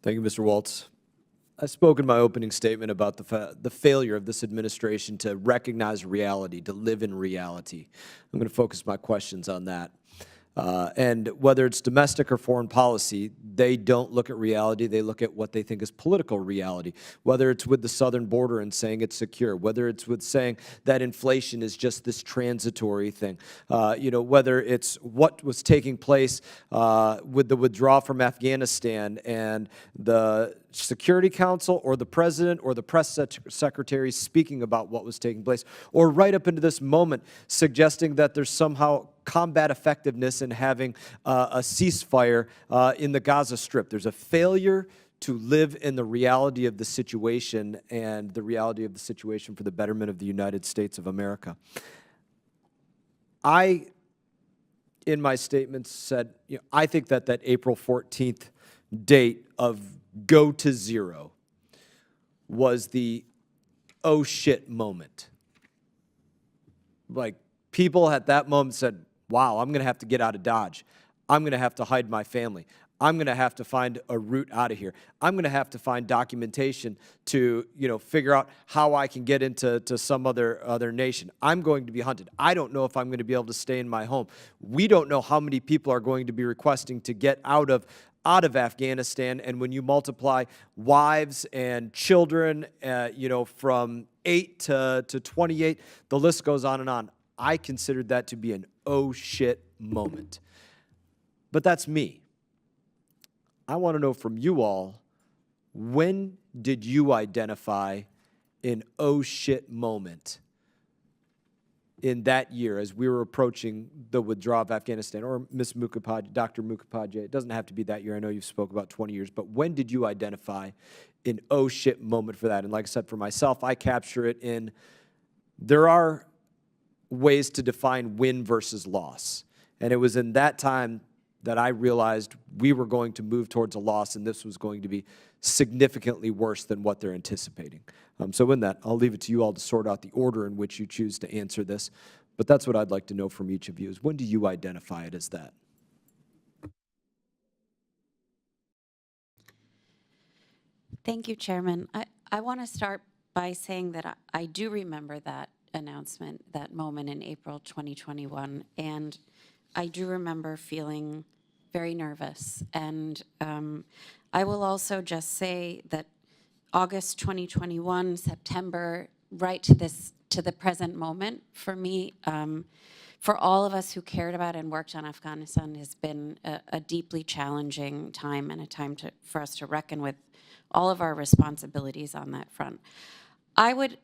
Thank you, Mr. Waltz. I spoke in my opening statement about the failure of this administration to recognize reality, to live in reality. I'm going to focus my questions on that. And whether it's domestic or foreign policy, they don't look at reality. They look at what they think is political reality, whether it's with the southern border and saying it's secure, whether it's with saying that inflation is just this transitory thing, whether it's what was taking place with the withdrawal from Afghanistan and the Security Council or the president or the press secretary speaking about what was taking place, or right up into this moment suggesting that there's somehow combat effectiveness in having a ceasefire in the Gaza Strip. There's a failure to live in the reality of the situation and the reality of the situation for the betterment of the United States of America. I, in my statements, said, I think that that April 14th date of go to zero was the oh shit moment. Like, people at that moment said, wow, I'm going to have to get out of Dodge. I'm going to have to hide my family. I'm going to have to find a route out of here. I'm going to have to find documentation to, figure out how I can get into some other nation. I'm going to be hunted. I don't know if I'm going to be able to stay in my home. We don't know how many people are going to be requesting to get out of Afghanistan, and when you multiply wives and children, from 8 to 28, the list goes on and on. I considered that to be an oh shit moment. But that's me. I want to know from you all, when did you identify an oh shit moment in that year as we were approaching the withdrawal of Afghanistan? Or Ms. Mukhopadhyay, Dr. Mukhopadhyay, it doesn't have to be that year. I know you've spoke about 20 years, but when did you identify an oh shit moment for that? And like I said, for myself, I capture it in, there are ways to define win versus loss. And it was in that time that I realized we were going to move towards a loss, and this was going to be significantly worse than what they're anticipating. So in that, I'll leave it to you all to sort out the order in which you choose to answer this. But that's what I'd like to know from each of you, is when do you identify it as that? Thank you, Chairman. I want to start by saying that I do remember that announcement, that moment in April 2021, and I do remember feeling very nervous. And I will also just say that August 2021, September, right to the present moment, for me, for all of us who cared about and worked on Afghanistan, has been a deeply challenging time, and a time for us to reckon with all of our responsibilities on that front. I would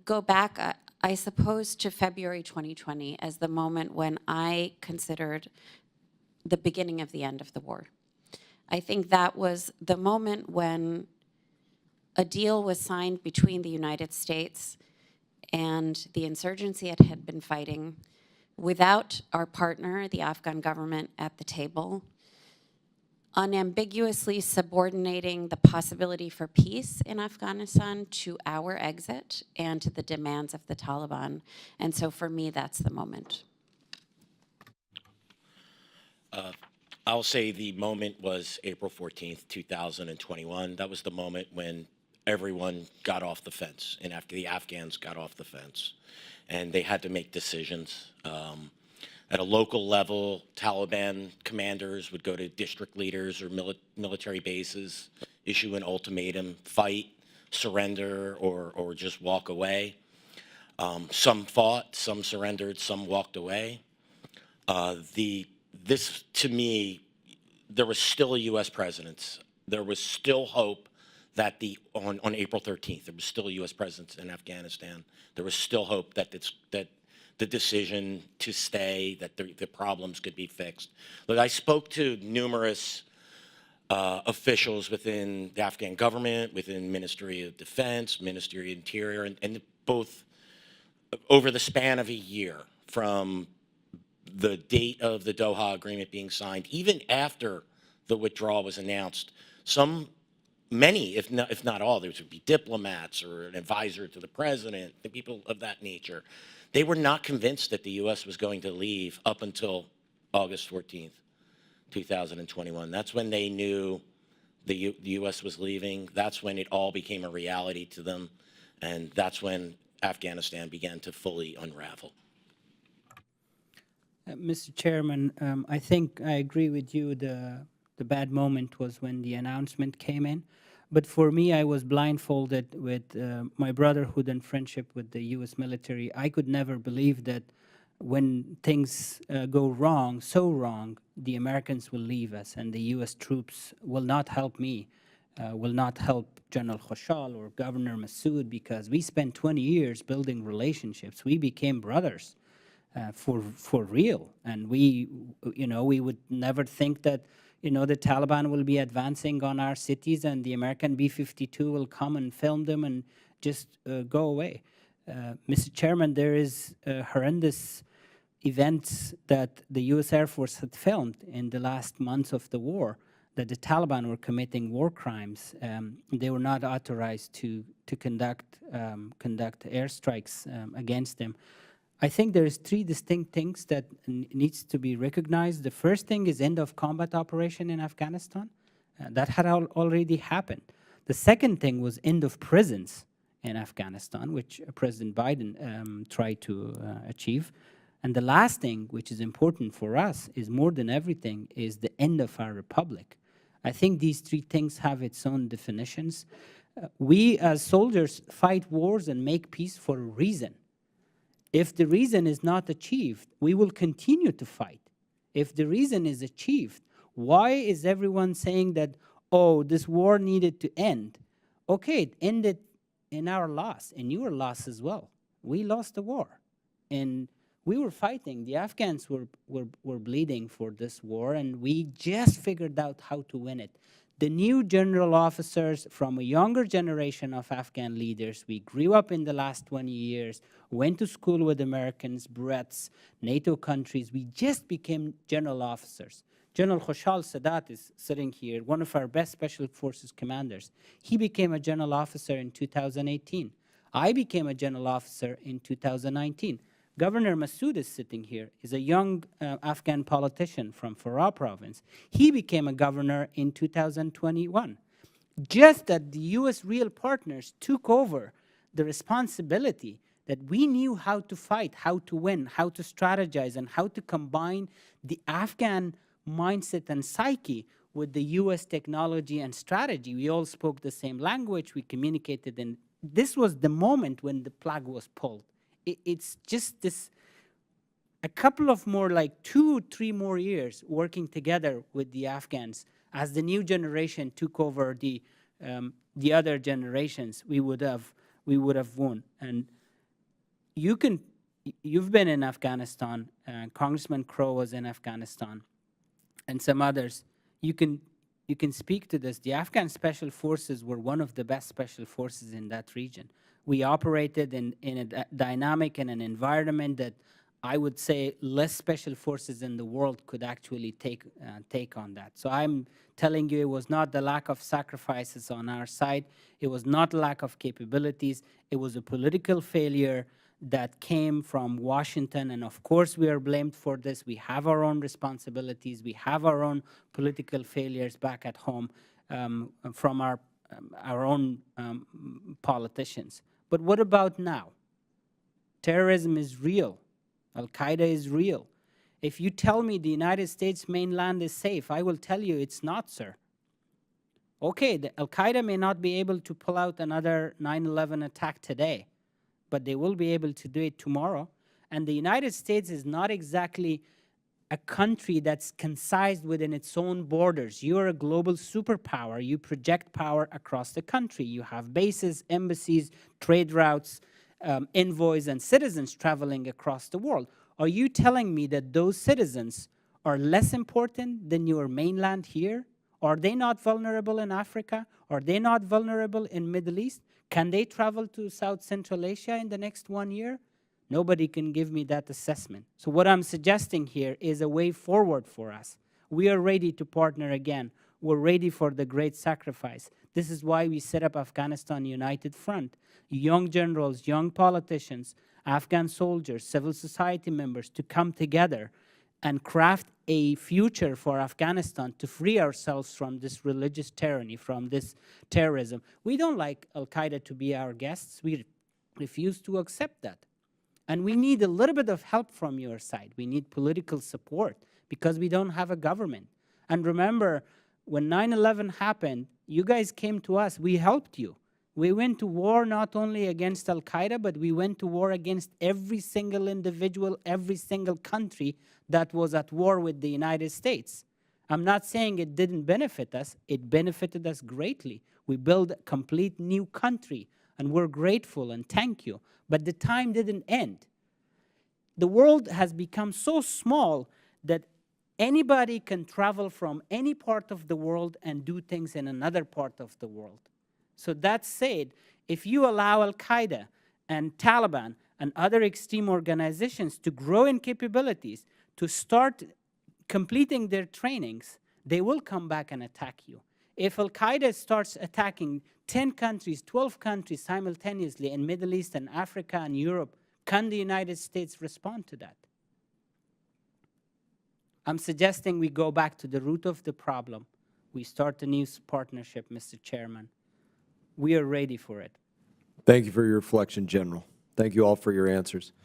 go back, I suppose, to February 2020 as the moment when I considered the beginning of the end of the war. I think that was the moment when a deal was signed between the United States and the insurgency it had been fighting, without our partner, the Afghan government, at the table, unambiguously subordinating the possibility for peace in Afghanistan to our exit and to the demands of the Taliban. And so for me, that's the moment. I'll say the moment was April 14th, 2021. That was the moment when everyone got off the fence, and the Afghans got off the fence, and they had to make decisions. At a local level, Taliban commanders would go to district leaders or military bases, issue an ultimatum: fight, surrender, or just walk away. Some fought, some surrendered, some walked away. This, to me, there was still a U.S. presence. There was still hope that on April 13th, there was still a U.S. presence in Afghanistan. There was still hope that the decision to stay, that the problems could be fixed. Look, I spoke to numerous officials within the Afghan government, within Ministry of Defense, Ministry of Interior, and both over the span of a year, from the date of the Doha agreement being signed, even after the withdrawal was announced. Many, if not all, there would be diplomats or an advisor to the president, the people of that nature. They were not convinced that the U.S. was going to leave up until August 14th, 2021. That's when they knew the U.S. was leaving, that's when it all became a reality to them, and that's when Afghanistan began to fully unravel. Mr. Chairman, I think I agree with you. The bad moment was when the announcement came in. But for me, I was blindfolded with my brotherhood and friendship with the U.S. military. I could never believe that when things go wrong, so wrong, the Americans will leave us and the U.S. troops will not help me, will not help General Khoshal or Governor Massoud, because we spent 20 years building relationships. We became brothers. For real, and we would never think that the Taliban will be advancing on our cities and the American B-52 will come and film them and just go away. Mr. Chairman, there is horrendous events that the U.S. Air Force had filmed in the last months of the war, that the Taliban were committing war crimes. They were not authorized to conduct airstrikes against them. I think there's three distinct things that needs to be recognized. The first thing is end of combat operation in Afghanistan. That had already happened. The second thing was end of prisons in Afghanistan, which President Biden tried to achieve. And the last thing, which is important for us, is more than everything, is the end of our republic. I think these three things have its own definitions. We as soldiers fight wars and make peace for a reason. If the reason is not achieved, we will continue to fight. If the reason is achieved, why is everyone saying that, oh, this war needed to end? Okay, it ended in our loss, in your loss as well. We lost the war. And we were fighting. The Afghans were bleeding for this war, and we just figured out how to win it. The new general officers from a younger generation of Afghan leaders, we grew up in the last 20 years, went to school with Americans, Brits, NATO countries. We just became general officers. General Khoshal Sadat is sitting here, one of our best special forces commanders. He became a general officer in 2018. I became a general officer in 2019. Governor Massoud is sitting here, is a young Afghan politician from Farah province. He became a governor in 2021. Just that the U.S. real partners took over the responsibility that we knew how to fight, how to win, how to strategize, and how to combine the Afghan mindset and psyche with the U.S. technology and strategy. We all spoke the same language, we communicated, and this was the moment when the plug was pulled. It's just this, a couple of more, like 2-3 more years working together with the Afghans as the new generation took over the other generations, we would have won. And you've been in Afghanistan, Congressman Crow was in Afghanistan, and some others. You can speak to this. The Afghan Special Forces were one of the best special forces in that region. We operated in a dynamic and an environment that I would say less special forces in the world could actually take on that. So I'm telling you, it was not the lack of sacrifices on our side. It was not lack of capabilities. It was a political failure that came from Washington. And of course, we are blamed for this. We have our own responsibilities. We have our own political failures back at home from our own politicians. But what about now? Terrorism is real. Al-Qaeda is real. If you tell me the United States mainland is safe, I will tell you it's not, sir. Okay, the Al-Qaeda may not be able to pull out another 9/11 attack today, but they will be able to do it tomorrow. And the United States is not exactly a country that's concised within its own borders. You're a global superpower. You project power across the country. You have bases, embassies, trade routes, envoys, and citizens traveling across the world. Are you telling me that those citizens are less important than your mainland here? Are they not vulnerable in Africa? Are they not vulnerable in Middle East? Can they travel to South Central Asia in the next 1 year? Nobody can give me that assessment. So what I'm suggesting here is a way forward for us. We are ready to partner again. We're ready for the great sacrifice. This is why we set up Afghanistan United Front. Young generals, young politicians, Afghan soldiers, civil society members to come together and craft a future for Afghanistan to free ourselves from this religious tyranny, from this terrorism. We don't like Al-Qaeda to be our guests. We refuse to accept that. And we need a little bit of help from your side. We need political support because we don't have a government. And remember, when 9/11 happened, you guys came to us. We helped you. We went to war not only against Al-Qaeda, but we went to war against every single individual, every single country that was at war with the United States. I'm not saying it didn't benefit us. It benefited us greatly. We built a complete new country, and we're grateful and thank you. But the time didn't end. The world has become so small that anybody can travel from any part of the world and do things in another part of the world. So that said, if you allow Al-Qaeda and Taliban and other extreme organizations to grow in capabilities, to start completing their trainings, they will come back and attack you. If Al-Qaeda starts attacking 10 countries, 12 countries simultaneously in Middle East and Africa and Europe, can the United States respond to that? I'm suggesting we go back to the root of the problem. We start a new partnership, Mr. Chairman. We are ready for it. Thank you for your reflection, General. Thank you all for your answers.